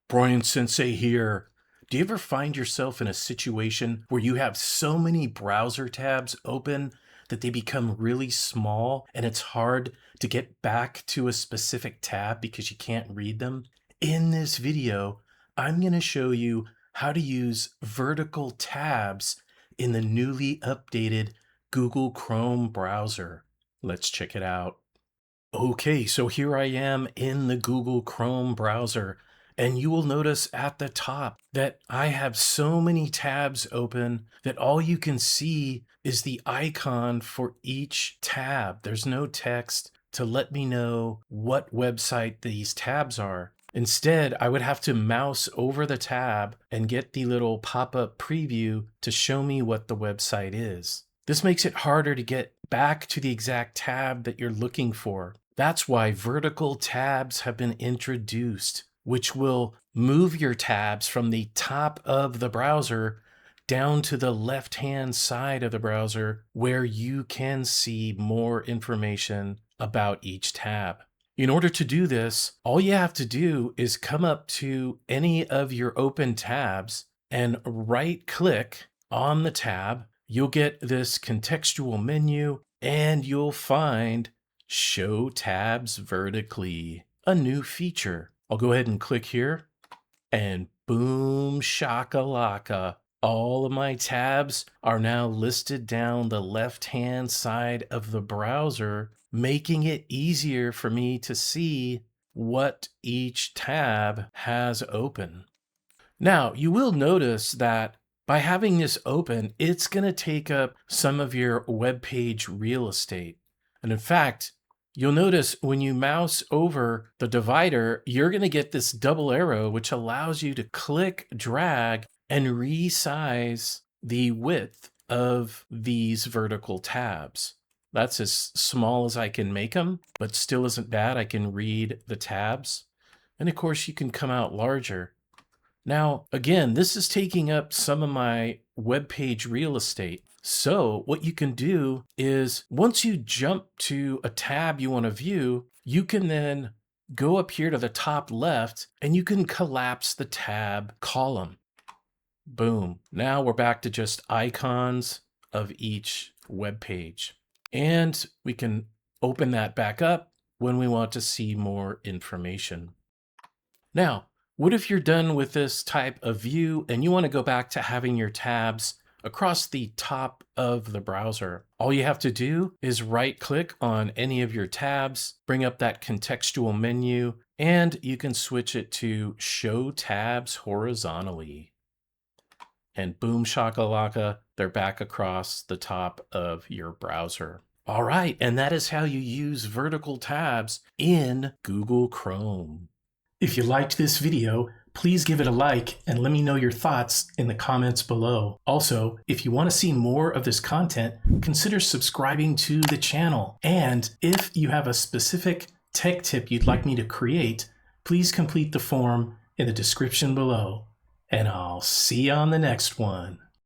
Brian Sensei here. Do you ever find yourself in a situation where you have so many browser tabs open that they become really small and it's hard to get back to a specific tab because you can't read them? In this video, I'm going to show you how to use vertical tabs in the newly updated Google Chrome browser. Let's check it out. Okay, so here I am in the Google Chrome browser, and you will notice at the top that I have so many tabs open that all you can see is the icon for each tab. There's no text to let me know what website these tabs are. Instead, I would have to mouse over the tab and get the little pop-up preview to show me what the website is. This makes it harder to get back to the exact tab that you're looking for. That's why vertical tabs have been introduced, which will move your tabs from the top of the browser down to the left-hand side of the browser where you can see more information about each tab. In order to do this, all you have to do is come up to any of your open tabs and right-click on the tab. You'll get this contextual menu and you'll find Show Tabs Vertically, a new feature. I'll go ahead and click here and boom shakalaka. All of my tabs are now listed down the left-hand side of the browser, making it easier for me to see what each tab has open. Now, you will notice that by having this open, it's going to take up some of your web page real estate. And in fact, you'll notice when you mouse over the divider, you're going to get this double arrow, which allows you to click, drag, and resize the width of these vertical tabs. That's as small as I can make them, but still isn't bad. I can read the tabs. And of course, you can come out larger. Now, again, this is taking up some of my web page real estate. So what you can do is once you jump to a tab you want to view, you can then go up here to the top left and you can collapse the tab column. Boom. Now we're back to just icons of each web page. And we can open that back up when we want to see more information. Now, what if you're done with this type of view and you want to go back to having your tabs across the top of the browser? All you have to do is right-click on any of your tabs, bring up that contextual menu, and you can switch it to Show Tabs Horizontally. And boom shakalaka, they're back across the top of your browser. All right, and that is how you use vertical tabs in Google Chrome. If you liked this video, please give it a like and let me know your thoughts in the comments below. Also, if you want to see more of this content, consider subscribing to the channel. And if you have a specific tech tip you'd like me to create, please complete the form in the description below. And I'll see you on the next one.